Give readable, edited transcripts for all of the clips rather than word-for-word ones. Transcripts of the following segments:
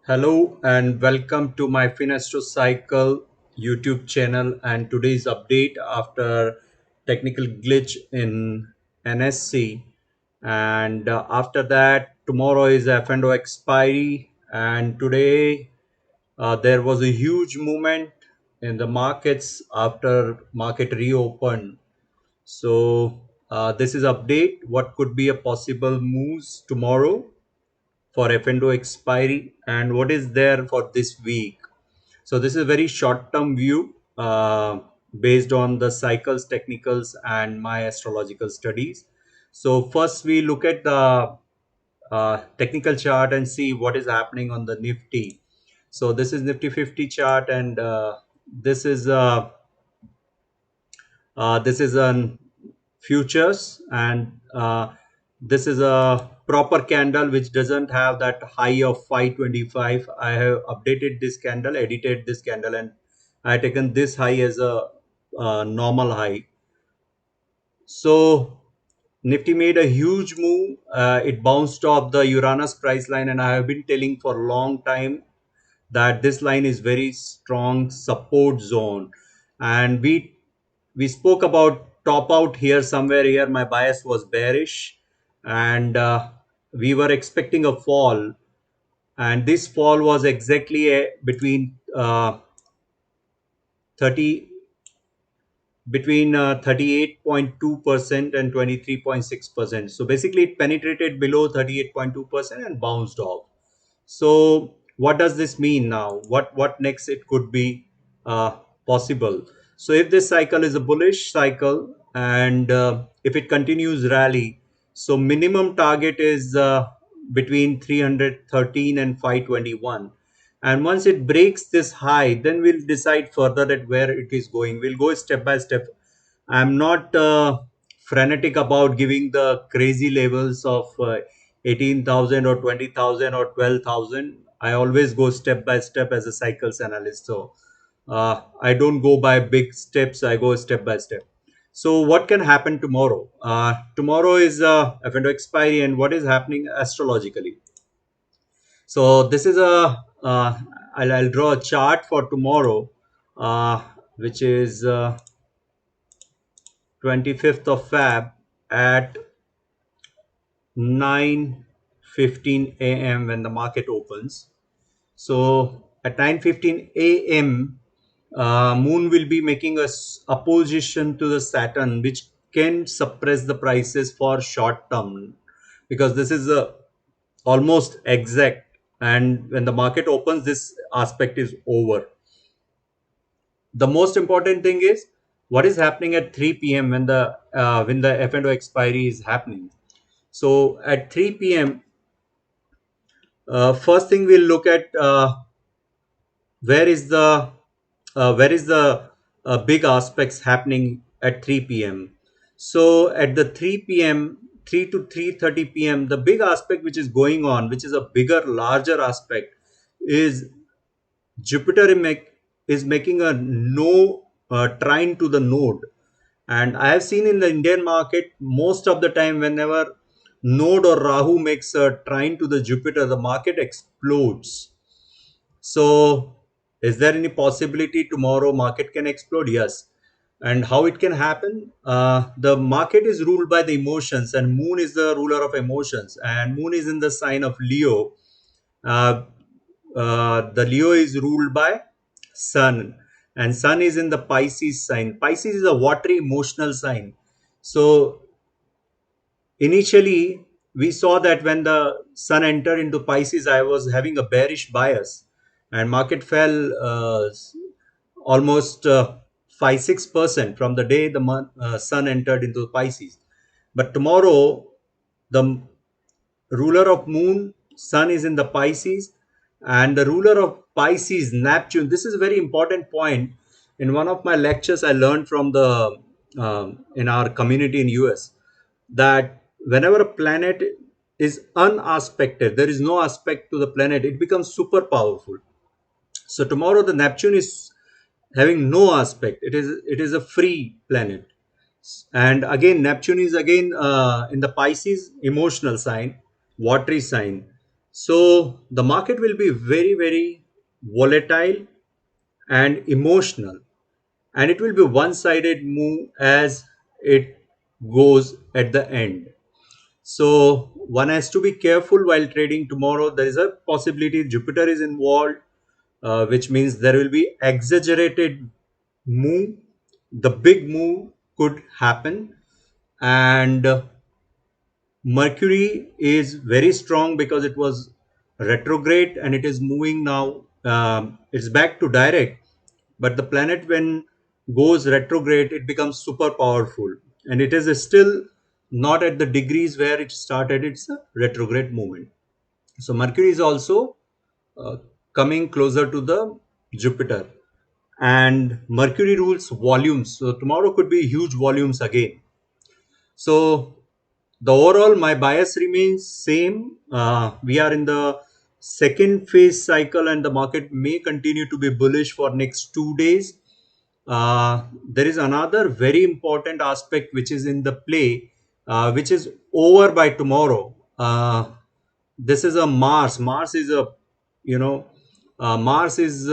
Hello and welcome to my Finastro Cycle YouTube channel and today's update after technical glitch in NSC, and after that tomorrow is F&O expiry, and today there was a huge movement in the markets after market reopened. So this is update what could be a possible moves tomorrow for F&O expiry and what is there for this week. So this is a very short-term view based on the cycles, technicals, and my astrological studies. So first we look at the technical chart and see what is happening on the Nifty. So this is Nifty 50 chart, and this is an futures, and this is a proper candle which doesn't have that high of 525. I have updated this candle, edited this candle, and I taken this high as a normal high. So Nifty made a huge move. It bounced off the Uranus price line, and I have been telling for a long time that this line is very strong support zone, and we spoke about top out here somewhere here. My bias was bearish, and we were expecting a fall, and this fall was exactly between 30 between 38.2% and 23.6%. So basically it penetrated below 38.2% and bounced off. So what does this mean now? What next it could be possible? So if this cycle is a bullish cycle, and if it continues rally, so minimum target is between 313 and 521. And once it breaks this high, then we'll decide further that where it is going. We'll go step by step. I'm not frenetic about giving the crazy levels of 18,000 or 20,000 or 12,000. I always go step by step as a cycles analyst. So I don't go by big steps. I go step by step. So what can happen tomorrow? Tomorrow is F&O expiry, and what is happening astrologically? So this is I'll draw a chart for tomorrow, which is 25th of Feb at 9:15 a.m. when the market opens. So at 9:15 a.m., Moon will be making a opposition to the Saturn, which can suppress the prices for short term, because this is almost exact. And when the market opens, this aspect is over. The most important thing is what is happening at 3 p.m. when the F&O expiry is happening. So at 3 p.m., first thing we'll look at where is the big aspects happening at 3 p.m. So at the 3 p.m., 3 to 3:30 p.m., the big aspect which is going on, which is a bigger, larger aspect, is Jupiter is making a no trine to the node. And I have seen in the Indian market most of the time, whenever node or Rahu makes a trine to the Jupiter, the market explodes. So is there any possibility tomorrow market can explode? Yes. And how it can happen? The market is ruled by the emotions, and Moon is the ruler of emotions, and Moon is in the sign of Leo. Uh, the Leo is ruled by Sun, and Sun is in the Pisces sign. Pisces is a watery emotional sign. So initially, we saw that when the Sun entered into Pisces, I was having a bearish bias, and market fell almost 5-6% from the day the Sun entered into Pisces. But tomorrow, the ruler of Moon, Sun is in the Pisces, and the ruler of Pisces, Neptune. This is a very important point. In one of my lectures, I learned from the in our community in US that whenever a planet is unaspected, there is no aspect to the planet, it becomes super powerful. So tomorrow the Neptune is having no aspect. It is a free planet, and again Neptune is again in the Pisces emotional sign, watery sign. So the market will be very, very volatile and emotional, and it will be one-sided move as it goes at the end. So one has to be careful while trading tomorrow. There is a possibility Jupiter is involved, which means there will be exaggerated move. The big move could happen, and Mercury is very strong because it was retrograde and it is moving now. It's back to direct, but the planet when goes retrograde, it becomes super powerful, and it is still not at the degrees where it started its retrograde movement. So Mercury is also uh, coming closer to the Jupiter, and Mercury rules volumes. So tomorrow could be huge volumes again. So the overall my bias remains same. We are in the second phase cycle, and the market may continue to be bullish for next 2 days. There is another very important aspect which is in the play, which is over by tomorrow. This is a Mars. Mars is a, you know, Mars is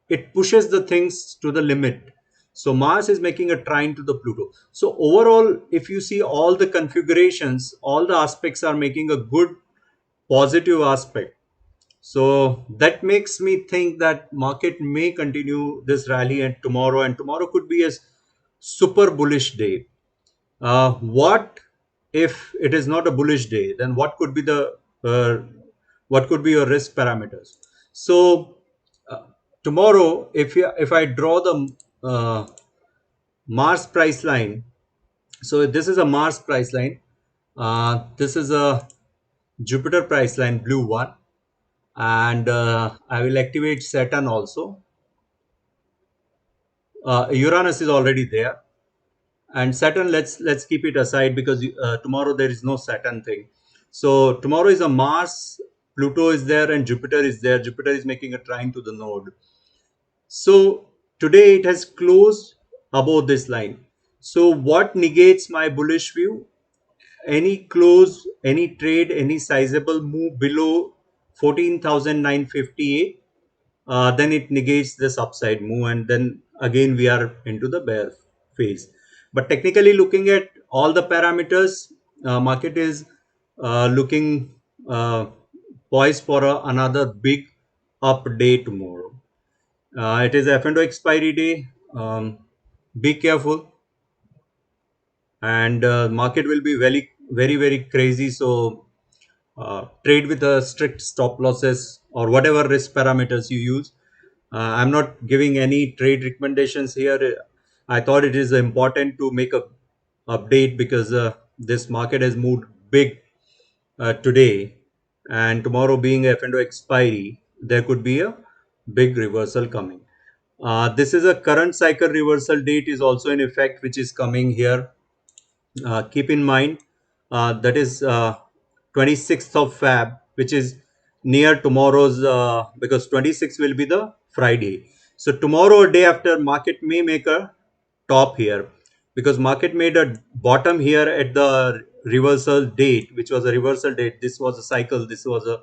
it pushes the things to the limit. So Mars is making a trine to the Pluto. So overall, if you see all the configurations, all the aspects are making a good positive aspect. So that makes me think that market may continue this rally and tomorrow could be a super bullish day. What if it is not a bullish day? Then what could be the what could be your risk parameters? So uh, tomorrow, if I draw the Mars price line, so this is a Mars price line. This is a Jupiter price line, blue one, and I will activate Saturn also. Uranus is already there, and Saturn, let's keep it aside because tomorrow there is no Saturn thing. So tomorrow is a Mars, Pluto is there, and Jupiter is there. Jupiter is making a trine to the node. So today it has closed above this line. So what negates my bullish view? Any close, any trade, any sizable move below 14,958, then it negates this upside move, and then again we are into the bear phase. But technically looking at all the parameters, market is looking poised for another big up day tomorrow. It is F&O expiry day. Be careful, and market will be very crazy. So trade with a strict stop losses or whatever risk parameters you use. I'm not giving any trade recommendations here. I thought it is important to make a update because this market has moved big today, and tomorrow being F&O expiry, there could be a big reversal coming. This is a current cycle reversal date is also in effect, which is coming here. Keep in mind that is 26th of Feb, which is near tomorrow's, because 26 will be the Friday. So tomorrow or day after, market may make a top here, because market made a bottom here at the reversal date, which was a reversal date. This was a cycle. This was a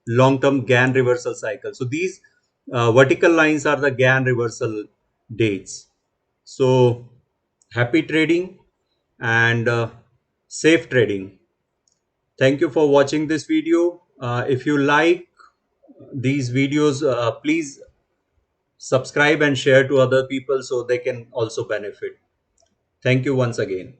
long-term Gann reversal cycle. So these vertical lines are the Gann reversal dates. So happy trading and safe trading. Thank you for watching this video. If you like these videos, please subscribe and share to other people so they can also benefit. Thank you once again.